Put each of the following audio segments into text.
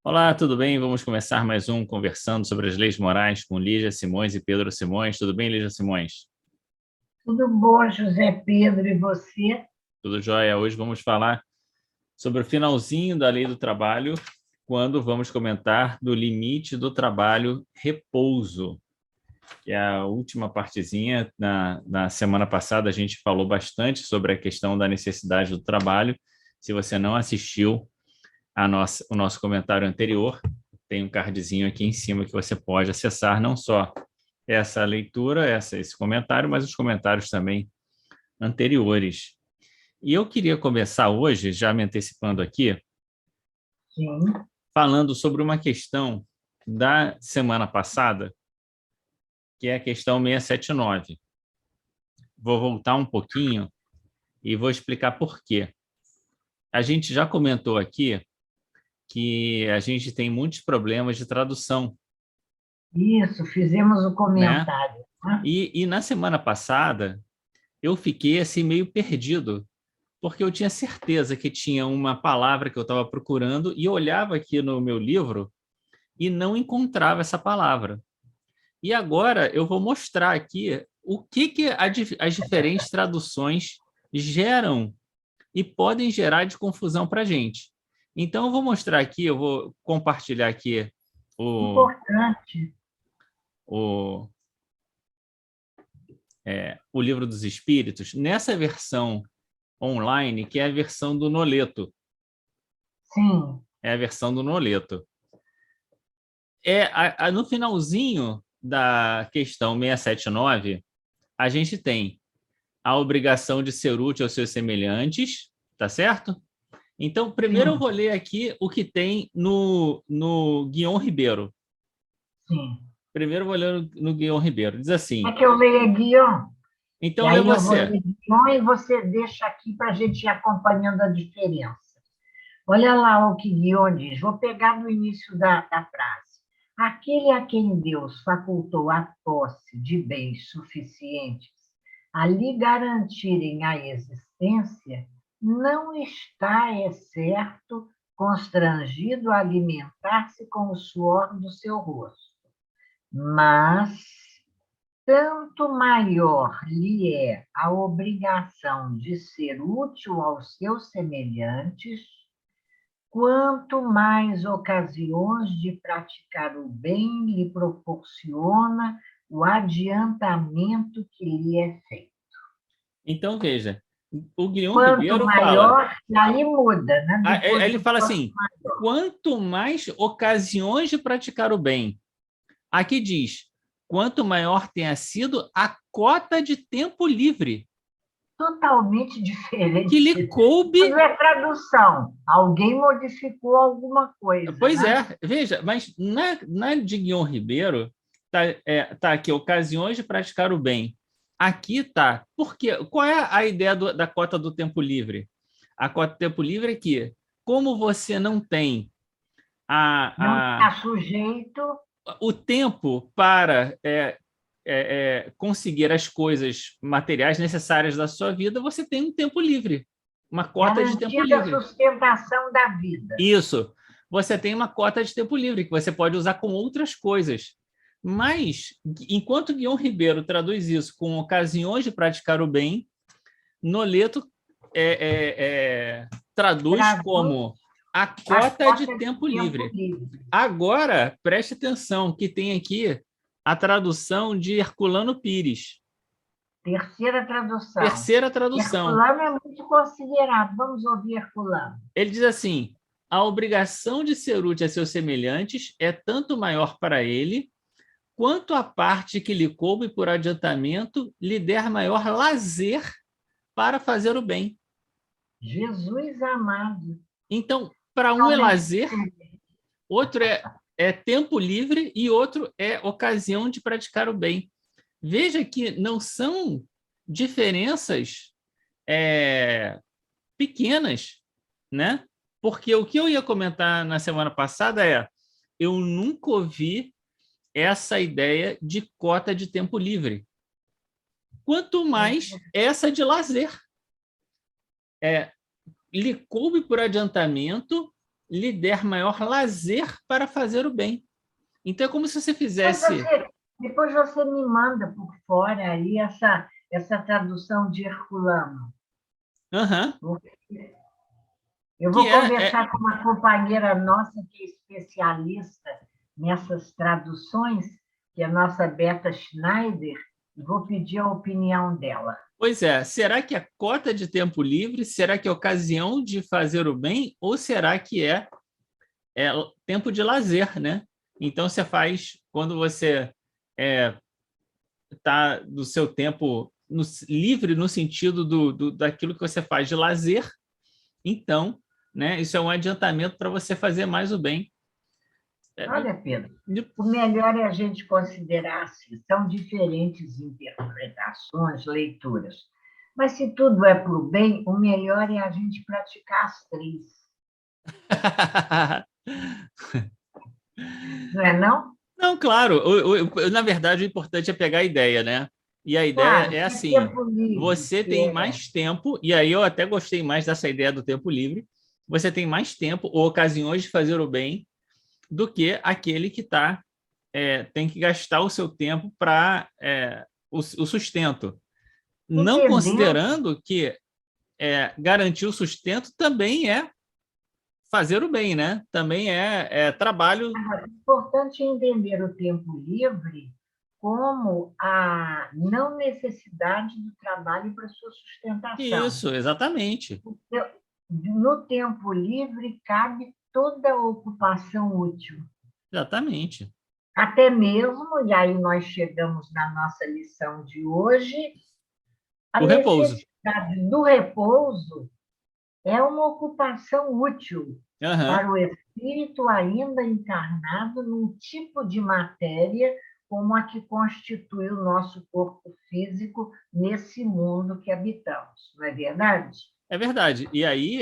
Olá, tudo bem? Vamos começar mais um Conversando sobre as Leis Morais com Lígia Simões e Pedro Simões. Tudo bem, Lígia Simões? Tudo bom, José Pedro, e você? Tudo jóia? Hoje vamos falar sobre o finalzinho da Lei do Trabalho, quando vamos comentar do limite do trabalho repouso, que é a última partezinha. Na semana passada a gente falou bastante sobre a questão da necessidade do trabalho. Se você não assistiu o nosso comentário anterior, tem um cardzinho aqui em cima que você pode acessar não só essa leitura, esse comentário, mas os comentários também anteriores. E eu queria começar hoje, já me antecipando aqui, Sim, falando sobre uma questão da semana passada, que é a questão 679. Vou voltar um pouquinho e vou explicar por quê. A gente já comentou aqui que a gente tem muitos problemas de tradução, isso, fizemos o né? comentário, né? E na semana passada, eu fiquei assim meio perdido, porque eu tinha certeza que tinha uma palavra que eu estava procurando e eu olhava aqui no meu livro e não encontrava essa palavra. E agora eu vou mostrar aqui o que as diferentes traduções geram e podem gerar de confusão para a gente. Então, eu vou mostrar aqui, eu vou compartilhar aqui o, Importante. o, o Livro dos Espíritos, nessa versão online, que é a versão do Noleto. Sim, É a versão do Noleto. No finalzinho da questão 679, a gente tem a obrigação de ser útil aos seus semelhantes, tá certo? Então, primeiro eu sim, vou ler aqui o que tem no Guion Ribeiro. sim. Primeiro eu vou ler no Guion Ribeiro. Diz É assim, que eu leio guion, e então lê aí eu vou você. ler guion e você deixa aqui para a gente ir acompanhando a diferença. Olha lá o que Guion diz, vou pegar no início da frase. Aquele a quem Deus facultou a posse de bens suficientes a lhe garantirem a existência, não está, é certo, constrangido a alimentar-se com o suor do seu rosto. Mas, tanto maior lhe é a obrigação de ser útil aos seus semelhantes, quanto mais ocasiões de praticar o bem lhe proporciona o adiantamento que lhe é feito. Então, veja, o Guion Quanto Ribeiro fala, maior, e aí muda, né? Depois ele do fala quanto assim, maior. quanto mais ocasiões de praticar o bem. Aqui diz, quanto maior tenha sido a cota de tempo livre Totalmente que lhe diferente. Isso não coube. é tradução. Alguém modificou alguma coisa, Pois né? é, veja, mas na de Guion Ribeiro tá aqui, ocasiões de praticar o bem. Aqui tá, porque qual é a ideia da cota do tempo livre? A cota do tempo livre é que, como você não tem Não a, está sujeito. o tempo para conseguir as coisas materiais necessárias da sua vida, você tem um tempo livre, uma cota de tempo Garantida a livre. sustentação da vida. Isso. Você tem uma cota de tempo livre que você pode usar com outras coisas. Mas, enquanto Guion Ribeiro traduz isso com ocasiões de praticar o bem, Noleto traduz Traduz como a a cota de cota de tempo tempo livre. livre. Agora, preste atenção que tem aqui a tradução de Herculano Pires. Terceira tradução. Terceira tradução. Herculano é muito considerado. Vamos ouvir Herculano. Ele diz assim: a obrigação de ser útil a seus semelhantes é tanto maior para ele, quanto a parte que lhe coube por adiantamento lhe der maior lazer para fazer o bem. Jesus amado. Então, para um é Realmente lazer, outro é tempo livre e outro é ocasião de praticar o bem. Veja que não são diferenças pequenas, né? Porque o que eu ia comentar na semana passada eu nunca ouvi essa ideia de cota de tempo livre. Quanto mais essa de lazer. Lhe coube por adiantamento lhe der maior lazer para fazer o bem. Então, é como se você fizesse... Depois você me manda por fora aí essa tradução de Herculano. Aham. Eu vou conversar com uma companheira nossa que é especialista nessas traduções, que é a nossa Beta Schneider, e vou pedir a opinião dela. Pois é, será que é cota de tempo livre? Será que é ocasião de fazer o bem? Ou será que é tempo de lazer, né? Então, você faz, quando você está do seu tempo livre no sentido daquilo que você faz de lazer, então, né, isso é um adiantamento para você fazer mais o bem. Olha, Pedro, o melhor é a gente considerar assim, são diferentes interpretações, leituras. Mas se tudo é para o bem, o melhor é a gente praticar as três. Não é não? Não, claro. Na verdade, o importante é pegar a ideia, né? E a ideia Claro, é assim, livre, você tem mais tempo, e aí eu até gostei mais dessa ideia do tempo livre, você tem mais tempo ou ocasiões de fazer o bem do que aquele que tem que gastar o seu tempo para o sustento. Não considerando que garantir o sustento também é fazer o bem, né? Também é trabalho. É importante entender o tempo livre como a não necessidade do trabalho para sua sustentação. Isso, exatamente. No tempo livre cabe toda a ocupação útil. Exatamente. Até mesmo, e aí nós chegamos na nossa lição de hoje, a necessidade do repouso é uma ocupação útil para o espírito ainda encarnado num tipo de matéria como a que constitui o nosso corpo físico nesse mundo que habitamos, não é verdade? É verdade. E aí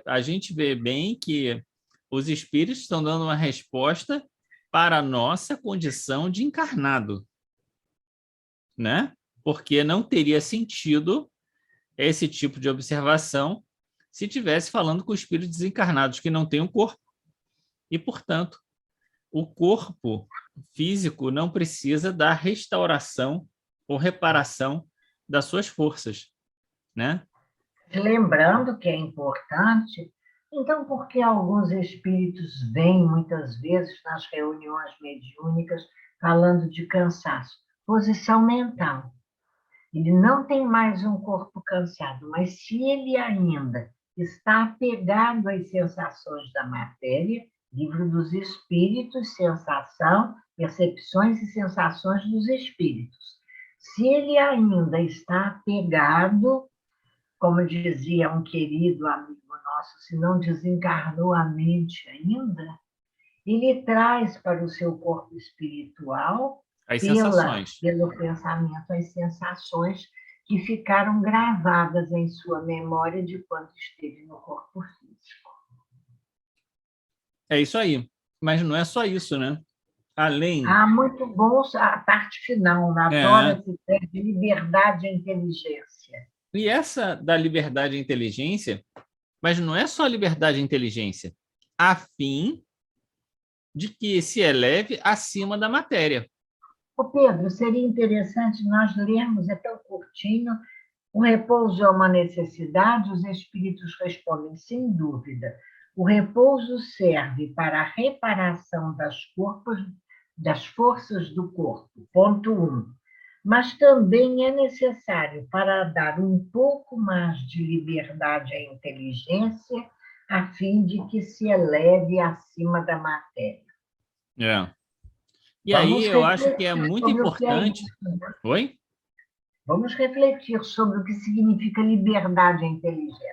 a gente vê bem que os espíritos estão dando uma resposta para a nossa condição de encarnado, né? Porque não teria sentido esse tipo de observação se estivesse falando com espíritos desencarnados que não têm um corpo. E, portanto, o corpo físico não precisa da restauração ou reparação das suas forças, né? Lembrando que é importante, então, por que alguns espíritos vêm muitas vezes nas reuniões mediúnicas falando de cansaço? Posição mental. Ele não tem mais um corpo cansado, mas se ele ainda está apegado às sensações da matéria, livro dos espíritos, sensação, percepções e sensações dos espíritos. Se ele ainda está apegado, como dizia um querido amigo nosso, se não desencarnou a mente ainda, ele traz para o seu corpo espiritual, pelo pensamento, as sensações que ficaram gravadas em sua memória de quando esteve no corpo físico. É isso aí. Mas não é só isso, né? Além... muito bom a parte final, na Tora de liberdade e inteligência. E essa da liberdade e inteligência, mas não é só liberdade e inteligência, a fim de que se eleve acima da matéria. Pedro, seria interessante nós lermos, é tão curtinho, o repouso é uma necessidade? Os espíritos respondem, sem dúvida. O repouso serve para a reparação das forças do corpo, ponto 1. Mas também é necessário para dar um pouco mais de liberdade à inteligência, a fim de que se eleve acima da matéria. E aí eu acho que é muito importante... Oi? Vamos refletir sobre o que significa liberdade à inteligência.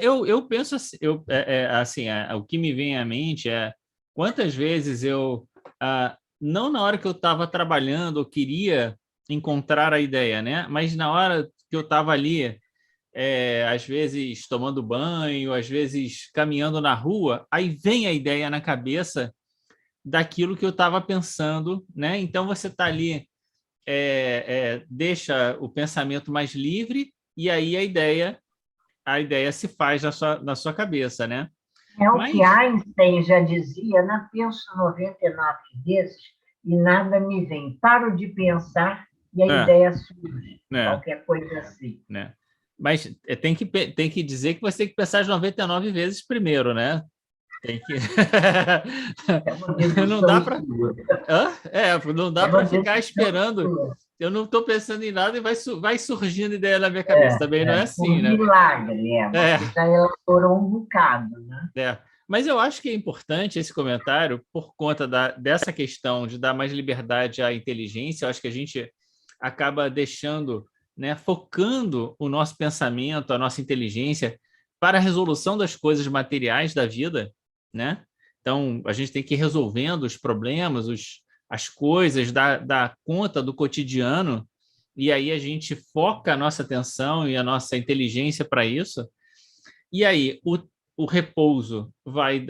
Eu penso assim, o que me vem à mente é quantas vezes eu, não na hora que eu estava trabalhando, eu queria encontrar a ideia, né? Mas na hora que eu estava ali, às vezes tomando banho, às vezes caminhando na rua, aí vem a ideia na cabeça daquilo que eu estava pensando, né? Então você está ali, deixa o pensamento mais livre e aí a ideia se faz na sua cabeça, né? É o Mas, que Einstein já dizia, né? Penso 99 vezes e nada me vem. Paro de pensar e a é, ideia surge. né, Qualquer coisa assim. né? Mas tem que dizer que você tem que pensar as 99 vezes primeiro, né? Tem que. É uma Não dá dedução para. sua. Não dá É para uma ficar dedução esperando. sua. Eu não estou pensando em nada e vai surgindo ideia na minha cabeça. Também não é Por assim, né? milagre, É, você já elaborou um bocado, né? é. Mas eu acho que é importante esse comentário por conta dessa questão de dar mais liberdade à inteligência. Eu acho que a gente acaba deixando, né, focando o nosso pensamento, a nossa inteligência para a resolução das coisas materiais da vida, né? Então, a gente tem que ir resolvendo os problemas, as coisas, dar conta do cotidiano, e aí a gente foca a nossa atenção e a nossa inteligência para isso. E aí, o repouso vai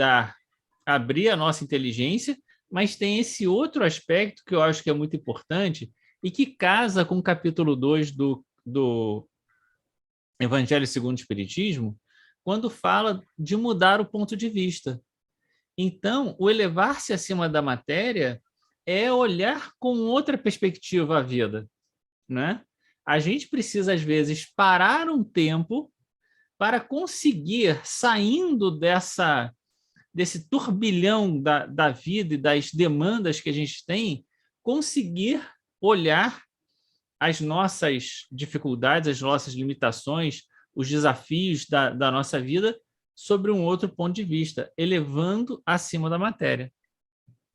abrir a nossa inteligência, mas tem esse outro aspecto que eu acho que é muito importante e que casa com o capítulo 2 do Evangelho segundo o Espiritismo, quando fala de mudar o ponto de vista. Então, o elevar-se acima da matéria é olhar com outra perspectiva a vida, né? A gente precisa, às vezes, parar um tempo para conseguir, saindo desse turbilhão da vida e das demandas que a gente tem, conseguir olhar as nossas dificuldades, as nossas limitações, os desafios da nossa vida sobre um outro ponto de vista, elevando acima da matéria.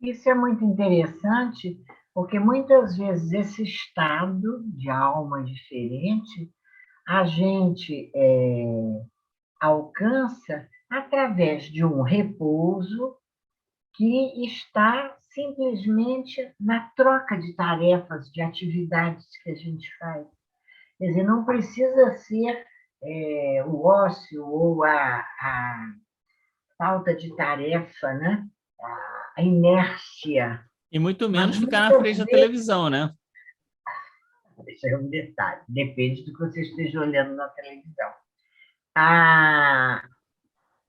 Isso é muito interessante, porque muitas vezes esse estado de alma diferente a gente alcança através de um repouso que está simplesmente na troca de tarefas, de atividades que a gente faz. Quer dizer, não precisa ser o ócio ou a falta de tarefa, né? A inércia. E muito Mas menos ficar na muitas frente da vezes, televisão, né? isso é um detalhe, depende do que você esteja olhando na televisão. Ah,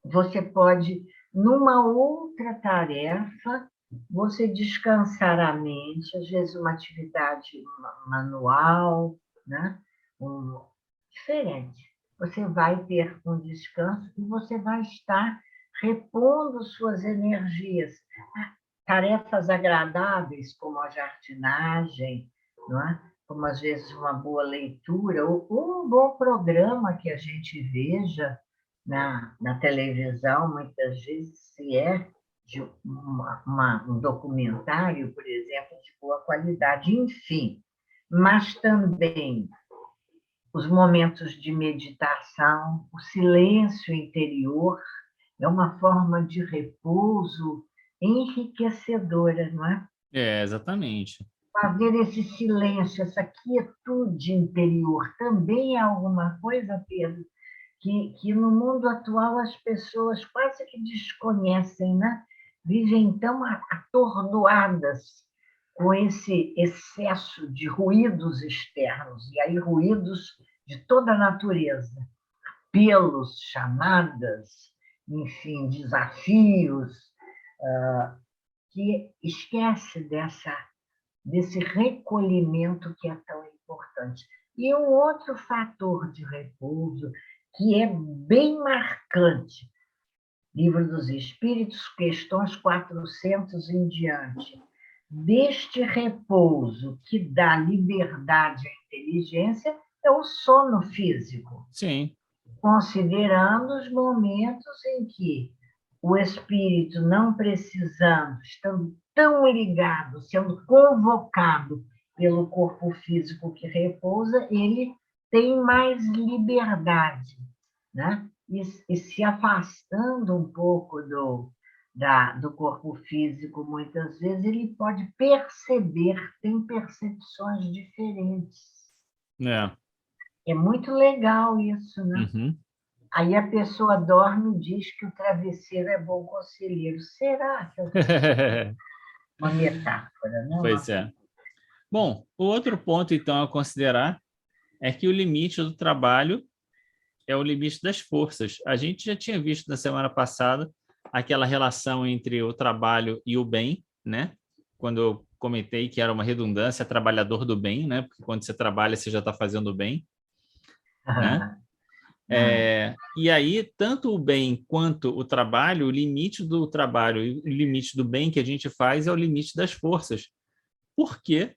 você pode, numa outra tarefa, você descansar a mente, às vezes uma atividade manual, né? Diferente. Você vai ter um descanso e você vai estar repondo suas energias. Tarefas agradáveis, como a jardinagem, não é? Como às vezes uma boa leitura, ou um bom programa que a gente veja na televisão, muitas vezes, se é de um documentário, por exemplo, de boa qualidade, enfim. Mas também os momentos de meditação, o silêncio interior, é uma forma de repouso enriquecedora, não é? Exatamente. Fazer esse silêncio, essa quietude interior, também é alguma coisa, Pedro, que no mundo atual as pessoas quase que desconhecem, né? Vivem tão atordoadas com esse excesso de ruídos externos, e aí ruídos de toda a natureza, apelos, chamadas, enfim, desafios, que esquece desse recolhimento que é tão importante. E um outro fator de repouso que é bem marcante, Livro dos Espíritos, questões 400 em diante, deste repouso que dá liberdade à inteligência é o sono físico, Sim. considerando os momentos em que o espírito, não precisando, estando tão ligado, sendo convocado pelo corpo físico que repousa, ele tem mais liberdade, né? E se afastando um pouco do corpo físico, muitas vezes, ele pode perceber, tem percepções diferentes. É. É muito legal isso, né? Uhum. Aí a pessoa dorme e diz que o travesseiro é bom conselheiro. Será que é uma metáfora, né? Pois é. Bom, o outro ponto, então, a considerar é que o limite do trabalho é o limite das forças. A gente já tinha visto na semana passada aquela relação entre o trabalho e o bem, né? Quando eu comentei que era uma redundância, trabalhador do bem, né? Porque quando você trabalha, você já está fazendo o bem, né? E aí, tanto o bem quanto o trabalho, o limite do trabalho e o limite do bem que a gente faz é o limite das forças. Por quê?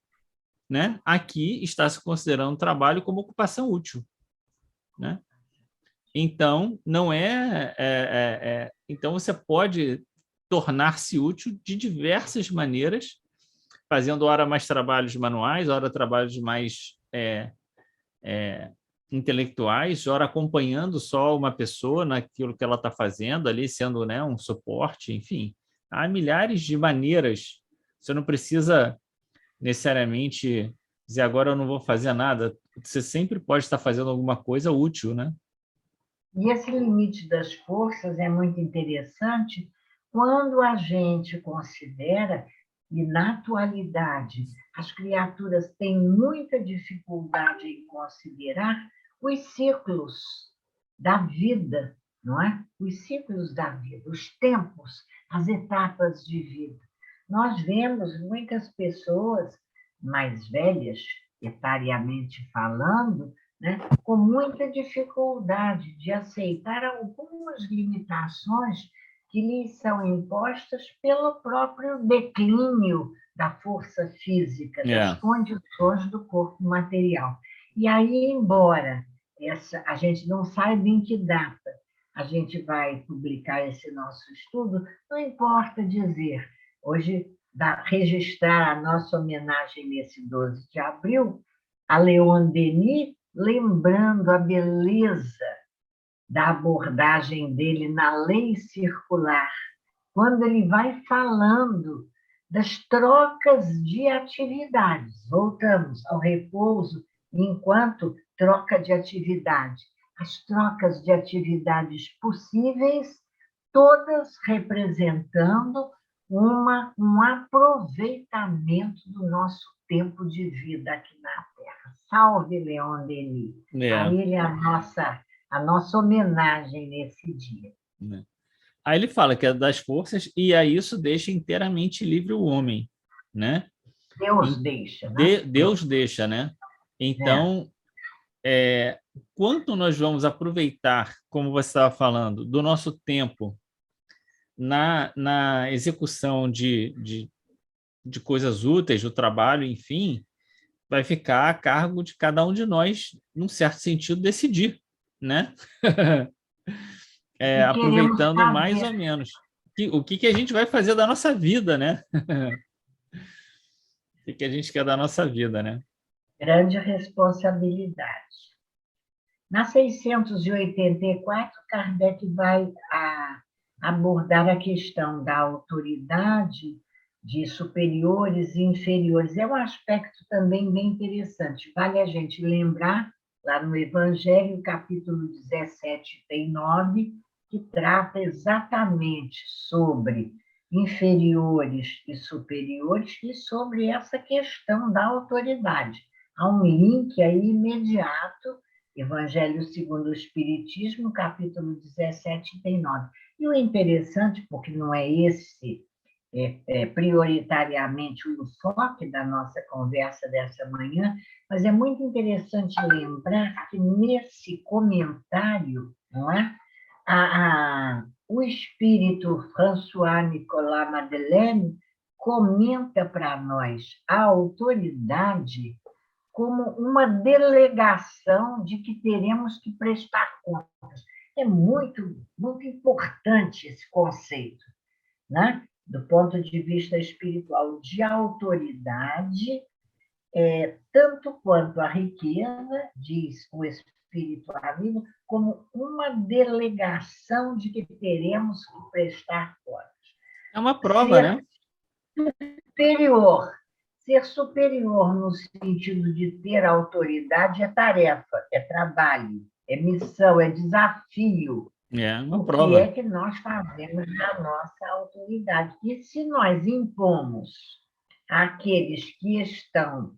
Né? Aqui está se considerando o trabalho como ocupação útil, né? Então, não então, você pode tornar-se útil de diversas maneiras, fazendo ora mais trabalhos manuais, ora trabalhos mais intelectuais, ora acompanhando só uma pessoa naquilo que ela está fazendo ali, sendo, né, um suporte, enfim. Há milhares de maneiras. Você não precisa necessariamente dizer agora eu não vou fazer nada. Você sempre pode estar fazendo alguma coisa útil, né? E esse limite das forças é muito interessante quando a gente considera que, na atualidade, as criaturas têm muita dificuldade em considerar os ciclos da vida, não é? Os ciclos da vida, os tempos, as etapas de vida. Nós vemos muitas pessoas mais velhas, etariamente falando, né, com muita dificuldade de aceitar algumas limitações que lhes são impostas pelo próprio declínio da força física, das condições do corpo material. E aí, embora a gente não saiba em que data a gente vai publicar esse nosso estudo, não importa dizer. Hoje, registrar a nossa homenagem nesse 12 de abril a Leon Denis, lembrando a beleza da abordagem dele na lei circular, quando ele vai falando das trocas de atividades. Voltamos ao repouso enquanto troca de atividade. As trocas de atividades possíveis, todas representando um aproveitamento do nosso tempo de vida aqui na Terra. Salve, Leon Denis! A ele a nossa homenagem nesse dia. Aí ele fala que é das forças e a isso deixa inteiramente livre o homem, né? Deus deixa, né? Deus deixa, né? Então, quanto nós vamos aproveitar, como você estava falando, do nosso tempo na execução de coisas úteis, do trabalho, enfim, vai ficar a cargo de cada um de nós, num certo sentido, decidir, né? Aproveitando mais ou menos. O que a gente vai fazer da nossa vida, né? O que a gente quer da nossa vida, né? Grande responsabilidade. Na 684, Kardec vai abordar a questão da autoridade de superiores e inferiores. É um aspecto também bem interessante. Vale a gente lembrar, lá no Evangelho, capítulo 17, tem 9, que trata exatamente sobre inferiores e superiores e sobre essa questão da autoridade. Há um link aí imediato, Evangelho segundo o Espiritismo, capítulo 17, tem 9. E o interessante, porque não é esse prioritariamente o enfoque da nossa conversa dessa manhã, mas é muito interessante lembrar que nesse comentário, não é? O espírito François-Nicolas Madeleine comenta para nós a autoridade como uma delegação de que teremos que prestar contas. É muito, muito importante esse conceito, né? Do ponto de vista espiritual, de autoridade, tanto quanto a riqueza, diz o espírito amigo, como uma delegação de que teremos que prestar contas. É uma prova, né? Superior. Ser superior no sentido de ter autoridade é tarefa, é trabalho, é missão, é desafio. É uma prova. O que é que nós fazemos na nossa autoridade? E se nós impomos àqueles que estão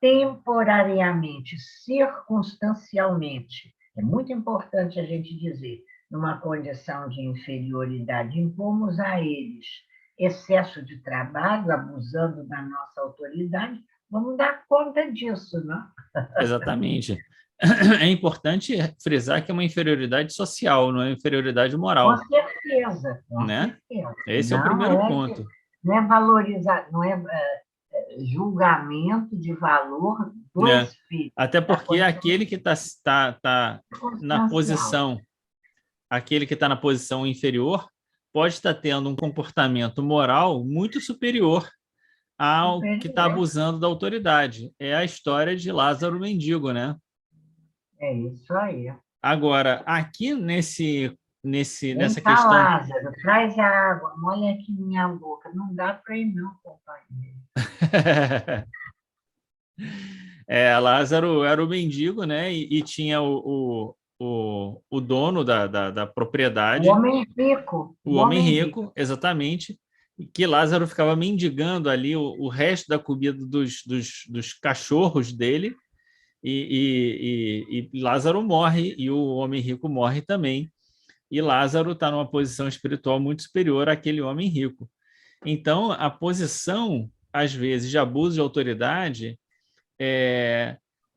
temporariamente, circunstancialmente, É muito importante a gente dizer, numa condição de inferioridade, impomos a eles excesso de trabalho, abusando da nossa autoridade, vamos dar conta disso, não? Exatamente. É importante frisar que é uma inferioridade social, não é inferioridade Com moral, certeza, com né? certeza. Esse é o primeiro ponto. Não é valorizar, não é julgamento de valor do Né? espírito, Até da porque condição aquele que está na circunstancial. posição, aquele que está na posição inferior, pode estar tendo um comportamento moral muito superior ao que está Superior. abusando da autoridade. É a história de Lázaro Mendigo, né? É isso aí. Agora, aqui Vem nessa cá, questão. Lázaro, traz a água, molha aqui minha boca. Não dá para ir, não, companheiro. Lázaro era o mendigo, né? E tinha o dono da O propriedade, homem rico, o o homem homem rico. rico, exatamente, e que Lázaro ficava mendigando ali o resto da comida dos cachorros dele, e Lázaro morre, e o homem rico morre também. E Lázaro está numa posição espiritual muito superior àquele homem rico. Então, a posição, às vezes, de abuso de autoridade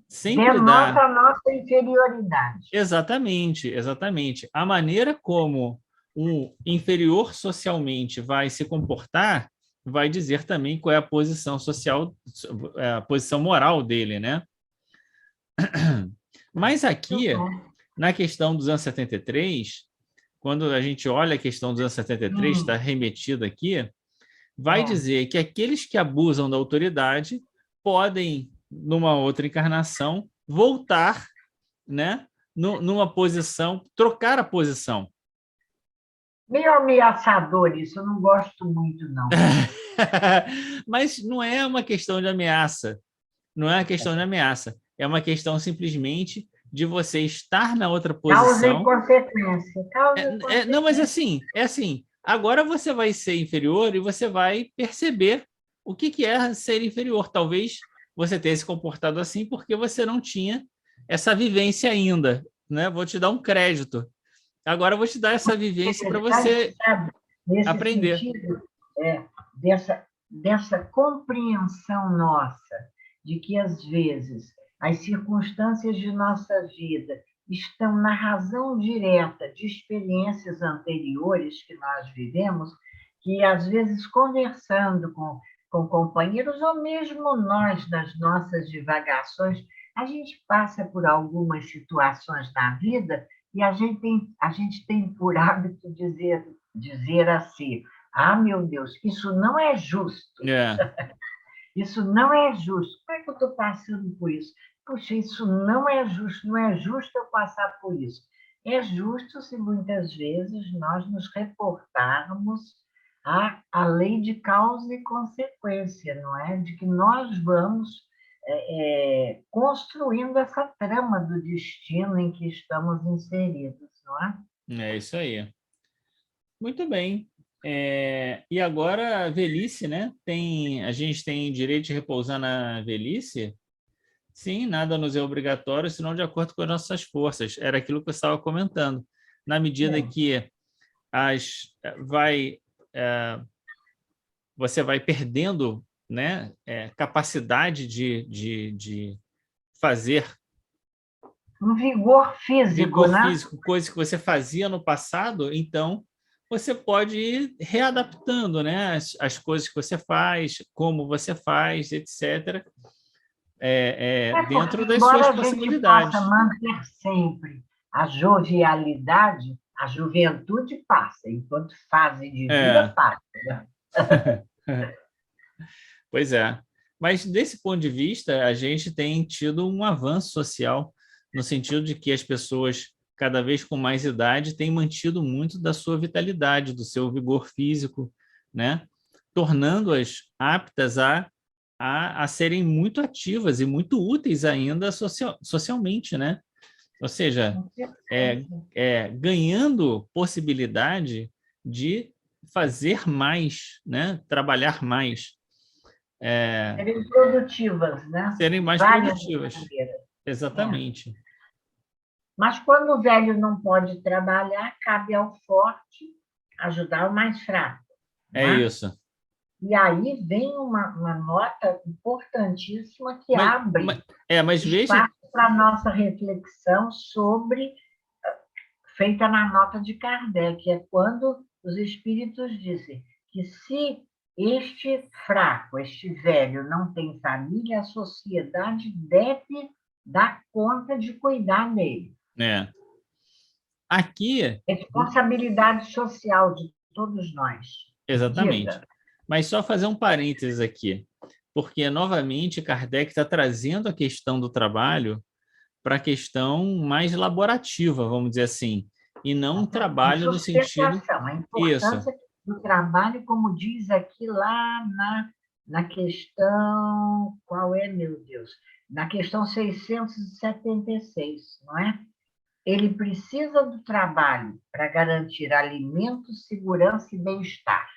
sempre Denota dá. a nossa inferioridade. Exatamente, exatamente. A maneira como um inferior socialmente vai se comportar vai dizer também qual é a posição social, a posição moral dele, né? Mas Muito aqui, bom. na questão dos anos 73, quando a gente olha a questão dos anos 73, está remetida aqui, vai dizer que aqueles que abusam da autoridade podem, numa outra encarnação, voltar, né, numa posição, trocar a posição. Meio ameaçador isso, eu não gosto muito, não. Mas não é uma questão de ameaça, não é uma questão de ameaça, é uma questão simplesmente de você estar na outra Causa e posição. consequência. Causa e Não, mas consequência. é assim, agora você vai ser inferior e você vai perceber o que é ser inferior. Talvez você tenha se comportado assim porque você não tinha essa vivência ainda, né? Vou te dar um crédito. Agora eu vou te dar essa vivência para você Sabe, nesse aprender. sentido, dessa compreensão nossa de que, às vezes, as circunstâncias de nossa vida estão na razão direta de experiências anteriores que nós vivemos, que, às vezes, conversando com companheiros, ou mesmo nós, nas nossas divagações, a gente passa por algumas situações na vida e a gente tem por hábito dizer assim: ah, meu Deus, isso não é justo, É, isso não é justo. Como é que eu estou passando por isso? Puxa, isso não é justo, não é justo eu passar por isso. É justo se muitas vezes nós nos reportarmos à lei de causa e consequência, não é? De que nós vamos construindo essa trama do destino em que estamos inseridos, não é? é isso aí. Muito bem. E agora a velhice, né? A gente tem direito de repousar na velhice? Sim, nada nos é obrigatório, senão de acordo com as nossas forças. Era aquilo que eu estava comentando. Na medida que vai, você vai perdendo, né, capacidade de fazer Um vigor físico, vigor né? físico, coisas que você fazia no passado, então você pode ir readaptando, né, as coisas que você faz, como você faz, etc., Porque, dentro das suas embora a gente possa possibilidades. manter sempre a jovialidade, a juventude passa, enquanto fase de vida É, passa, né? pois é. Mas, desse ponto de vista, a gente tem tido um avanço social, no sentido de que as pessoas, cada vez com mais idade, têm mantido muito da sua vitalidade, do seu vigor físico, né? Tornando-as aptas a serem muito ativas e muito úteis ainda socialmente, né? Ou seja, Com certeza. ganhando possibilidade de fazer mais, né? Trabalhar mais, Serem produtivas, né? serem De mais várias produtivas. maneiras. É. Exatamente. Mas quando o velho não pode trabalhar, cabe ao forte ajudar o mais fraco, não É é? isso. E aí vem uma nota importantíssima que Mas, abre mas veja, espaço para a nossa reflexão sobre, feita na nota de Kardec, é quando os espíritos dizem que se este fraco, este velho, não tem família, a sociedade deve dar conta de cuidar dele. né, aqui, Responsabilidade social de todos nós. exatamente. Diga. Mas só fazer um parênteses aqui, porque, novamente, Kardec está trazendo a questão do trabalho para a questão mais laborativa, vamos dizer assim, e não um De trabalho no sentido... sustentação, a Isso. importância do trabalho, como diz aqui lá na questão, qual é, meu Deus? Na questão 676, não é? Ele precisa do trabalho para garantir alimento, segurança e bem-estar.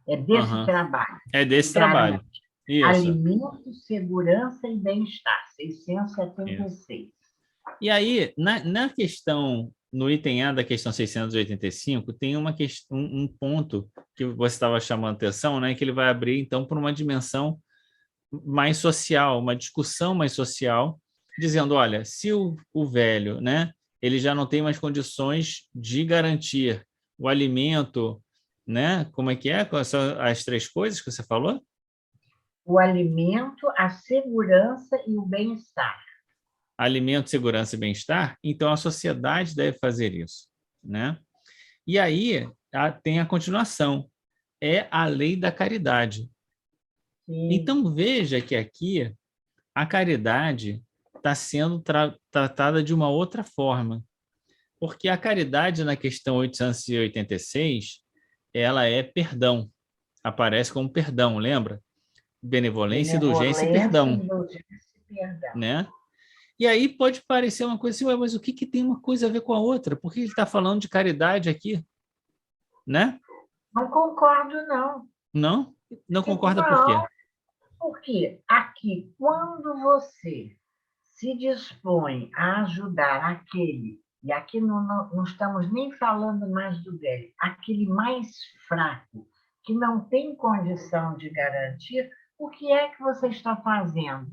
É desse Uhum. trabalho É que desse trabalho. garante Isso. alimento, segurança e bem-estar. Isso. 676. E aí, na questão, no item A da questão 685, tem um ponto que você estava chamando atenção, né, que ele vai abrir, então, para uma dimensão mais social, uma discussão mais social, dizendo, olha, se o velho, né, ele já não tem mais condições de garantir o alimento, né, como é que é? Quais são as três coisas que você falou? O alimento, a segurança e o bem-estar. Alimento, segurança e bem-estar, então a sociedade deve fazer isso, né? E aí tem a continuação, é a lei da caridade. Sim. Então veja que aqui a caridade está sendo tratada de uma outra forma, porque a caridade na questão 886, ela é perdão, aparece como perdão, lembra? Benevolência, indulgência e Benevolência, perdão, indulgência e perdão. né? E aí pode parecer uma coisa assim, "Ué, mas o que, que tem uma coisa a ver com a outra? Por que ele está falando de caridade aqui?" Né? Não concordo, não. Não? Não concorda por quê? Não, porque aqui, quando você se dispõe a ajudar aquele, e aqui não estamos nem falando mais do velho, aquele mais fraco, que não tem condição de garantir, o que é que você está fazendo?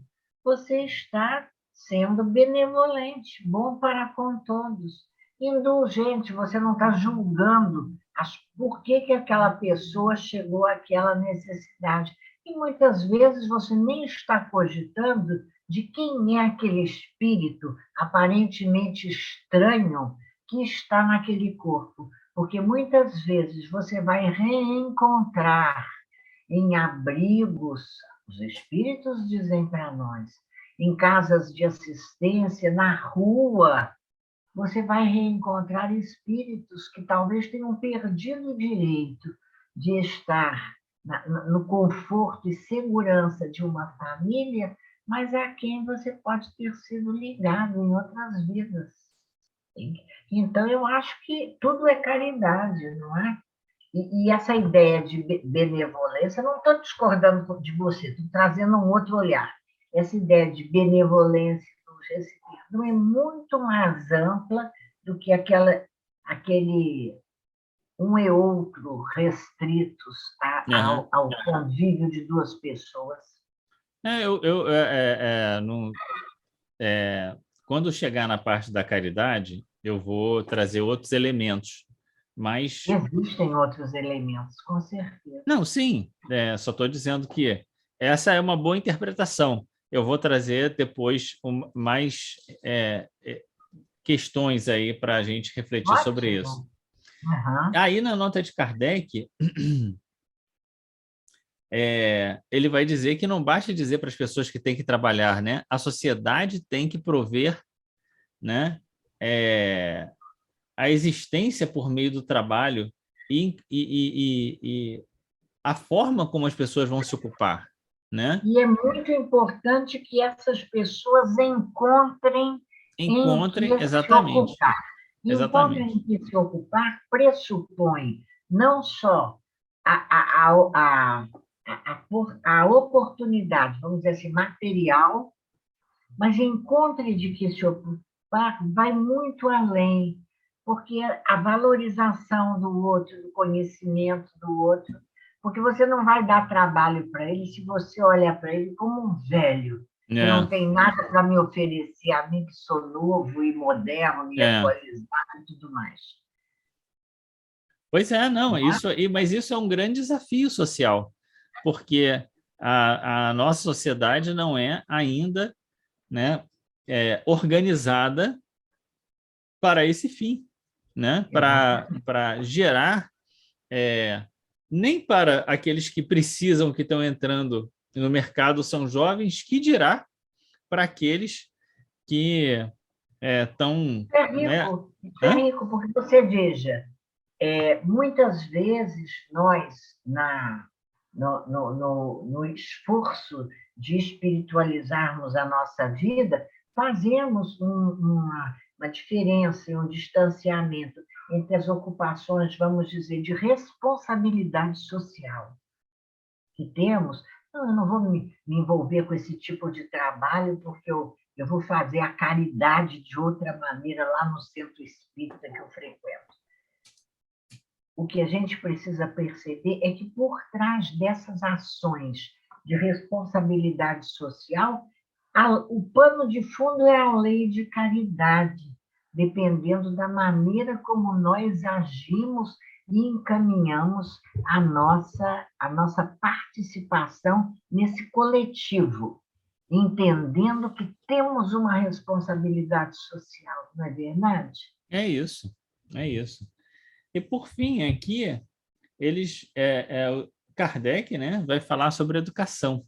Você está sendo benevolente, bom para com todos. Indulgente, você não está julgando por que aquela pessoa chegou àquela necessidade. E muitas vezes você nem está cogitando de quem é aquele espírito aparentemente estranho que está naquele corpo. Porque muitas vezes você vai reencontrar em abrigos, os espíritos dizem para nós, em casas de assistência, na rua, você vai reencontrar espíritos que talvez tenham perdido o direito de estar no conforto e segurança de uma família, mas a quem você pode ter sido ligado em outras vidas. Então, eu acho que tudo é caridade, não é? E essa ideia de benevolência, não estou discordando de você, estou trazendo um outro olhar. Essa ideia de benevolência, indulgência e perdão é muito mais ampla do que aquele um e outro restritos Uhum. ao convívio de duas pessoas. Não, quando chegar na parte da caridade, eu vou trazer outros elementos, mas Existem outros elementos, com certeza. não, sim, só estou dizendo que essa é uma boa interpretação. Eu vou trazer depois mais questões aí para a gente refletir sobre isso. Ótimo. Uhum. Aí, na nota de Kardec, ele vai dizer que não basta dizer para as pessoas que têm que trabalhar, né? A sociedade tem que prover, né, a existência por meio do trabalho e a forma como as pessoas vão se ocupar, né? E é muito importante que essas pessoas encontrem em que Encontrem, se exatamente, ocupar. E encontrem exatamente. em que se ocupar pressupõe não só a, a, a, a oportunidade, vamos dizer assim, material, mas encontre de que se vai muito além, porque a valorização do outro, do conhecimento do outro, porque você não vai dar trabalho para ele se você olhar para ele como um velho, que não É, tem nada para me oferecer a mim, que sou novo e moderno e é. atualizado e tudo mais. Pois é, não, Né? mas isso é um grande desafio social, porque a nossa sociedade não é ainda, né, organizada para esse fim, né, Exatamente. para gerar, nem para aqueles que precisam, que estão entrando no mercado, são jovens, que dirá para aqueles que estão, É né? rico, isso é Hã? rico, porque você veja, muitas vezes nós, no esforço de espiritualizarmos a nossa vida, fazemos uma diferença, um distanciamento entre as ocupações, vamos dizer, de responsabilidade social que temos. Não, eu não vou me envolver com esse tipo de trabalho, porque eu vou fazer a caridade de outra maneira lá no centro espírita que eu frequento. O que a gente precisa perceber é que, por trás dessas ações de responsabilidade social, o pano de fundo é a lei de caridade, dependendo da maneira como nós agimos e encaminhamos a nossa participação nesse coletivo, entendendo que temos uma responsabilidade social, não é verdade? É isso, é isso. E por fim, aqui eles, o Kardec, né, vai falar sobre educação,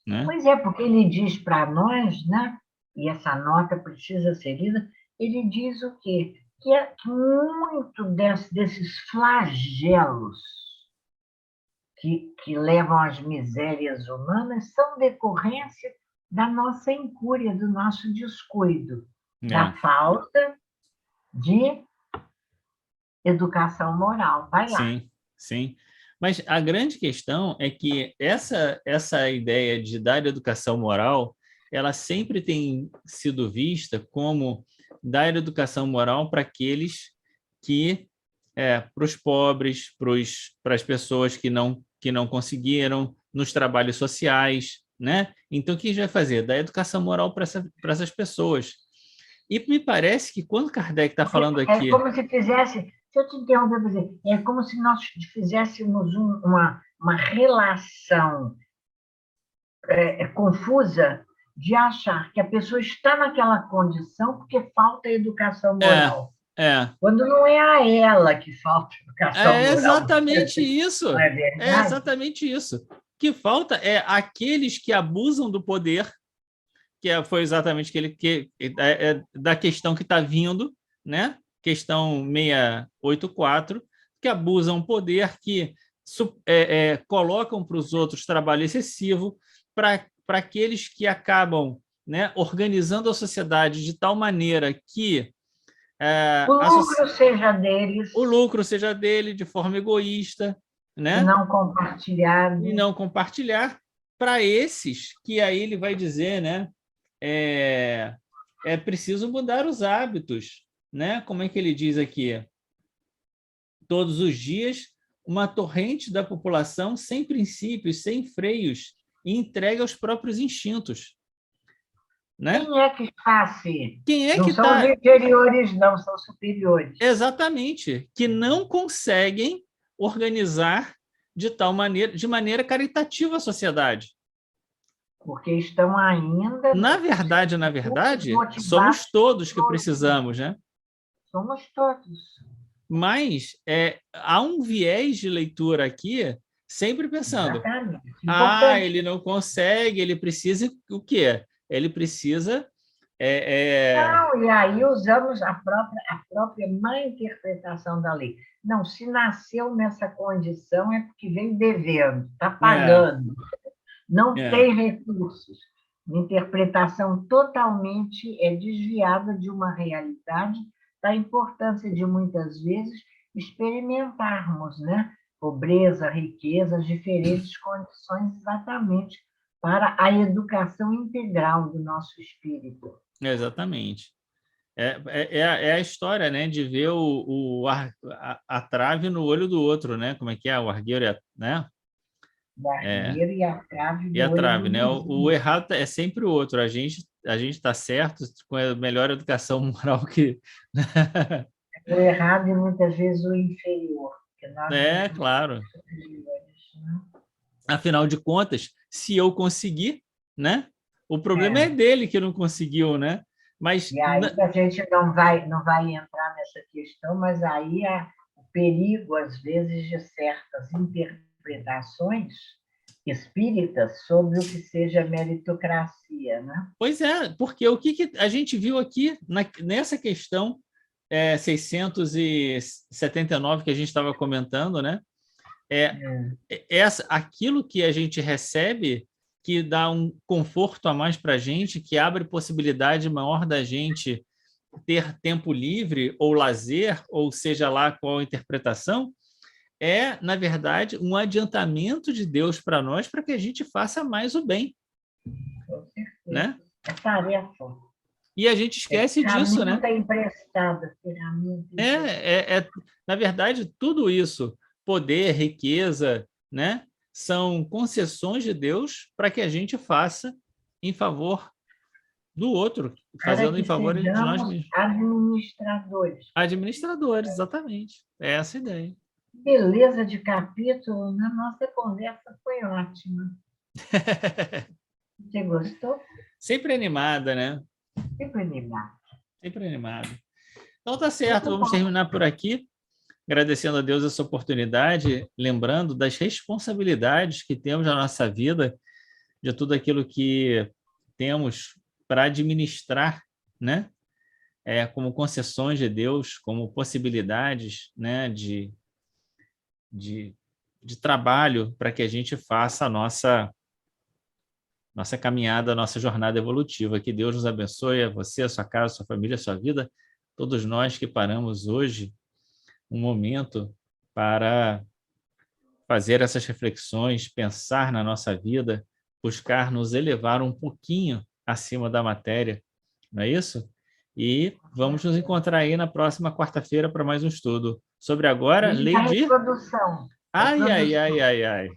né? Pois é, porque ele diz para nós, né? E essa nota precisa ser lida, ele diz o quê? Que muito desses flagelos que levam às misérias humanas são decorrência da nossa incúria, do nosso descuido, da É, falta de educação moral. Vai lá. sim, sim. Mas a grande questão é que essa ideia de dar educação moral, ela sempre tem sido vista como dar educação moral para aqueles que, para os pobres, para as pessoas que não conseguiram, nos trabalhos sociais, né? Então, o que a gente vai fazer? Dar educação moral para essas pessoas. E me parece que quando Kardec está Porque falando é aqui, como se fizesse, se eu te interromper para dizer, é como se nós fizéssemos uma relação confusa de achar que a pessoa está naquela condição porque falta educação é, moral, é, quando não é a ela que falta educação é moral, exatamente não isso. é É verdade? exatamente isso. O que falta é aqueles que abusam do poder, foi exatamente da questão que está vindo, né? Questão 684, que abusam o poder, que colocam para os outros trabalho excessivo, para aqueles que acabam, né, organizando a sociedade de tal maneira que O lucro seja deles o lucro seja dele de forma egoísta, e né? não E compartilhado. não compartilhar para esses que aí ele vai dizer, né? É preciso mudar os hábitos, né? Como é que ele diz aqui? Todos os dias, uma torrente da população sem princípios, sem freios, e entregue aos próprios instintos, né? Quem é que está assim? Quem é Não que são os está inferiores, não, são superiores. exatamente, que não conseguem organizar de maneira caritativa a sociedade. Porque estão ainda Na verdade, motivados somos todos que por precisamos, né? somos todos. Mas há um viés de leitura aqui, sempre pensando, Exatamente. Importante. ele não consegue, ele precisa o quê? Ele precisa Não, e aí usamos a própria má interpretação da lei. Não, se nasceu nessa condição é porque vem devendo, está é, pagando, não é, tem recursos. Interpretação totalmente desviada de uma realidade, da importância de muitas vezes experimentarmos, né? Pobreza, riqueza, as diferentes condições exatamente para a educação integral do nosso espírito. exatamente. É a história, né, de ver a trave no olho do outro, né? Como é que é? O argueiro, né? O argueiro e a trave E do a olho trave, do né? O vizinho. errado é sempre o outro. A gente está certo com a melhor educação moral que... O errado e muitas vezes o inferior, porque nós nos É, julgamos claro. superiores, né? Afinal de contas, se eu conseguir, né? O problema é É. dele que não conseguiu, né? Mas E aí a gente não vai entrar nessa questão, mas aí há o perigo, às vezes, de certas interpretações espíritas sobre o que seja meritocracia, né? pois é, porque o que a gente viu aqui nessa questão 679 que a gente estava comentando, né? É, Aquilo que a gente recebe que dá um conforto a mais para a gente, que abre possibilidade maior da gente ter tempo livre ou lazer, ou seja lá qual a interpretação, na verdade, um adiantamento de Deus para nós para que a gente faça mais o bem, com certeza. né? É tarefa. E a gente esquece disso, né? Ferramenta emprestada, ferramenta emprestada. Na verdade, tudo isso, poder, riqueza, né, são concessões de Deus para que a gente faça em favor do outro, Para fazendo em que favor de nós sejamos mesmos. administradores. Administradores, exatamente. É essa a ideia. Beleza de capítulo, né? Nossa conversa foi ótima. Você gostou? Sempre animada, né? Sempre animado. Sempre animada. Então tá certo, Muito vamos bom. terminar por aqui, agradecendo a Deus essa oportunidade, lembrando das responsabilidades que temos na nossa vida, de tudo aquilo que temos para administrar, né? Como concessões de Deus, como possibilidades, né? De, de trabalho para que a gente faça a nossa caminhada, a nossa jornada evolutiva. Que Deus nos abençoe, a você, a sua casa, a sua família, a sua vida, todos nós que paramos hoje um momento para fazer essas reflexões, pensar na nossa vida, buscar nos elevar um pouquinho acima da matéria, não é isso? E vamos nos encontrar aí na próxima quarta-feira para mais um estudo. Sobre agora, Hoje lei da de... reprodução. Ai, ai, ai, Reprodução. ai, ai.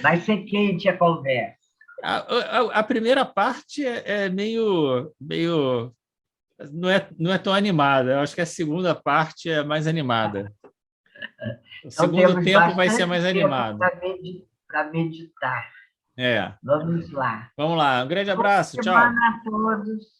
Vai ser quente a conversa. A primeira parte é meio não é tão animada. Eu acho que a segunda parte é mais animada. O Então, segundo temos tempo vai ser bastante mais tempo animado. para meditar. É. Vamos lá. Vamos lá. Um grande Boa abraço. Tchau. semana a todos.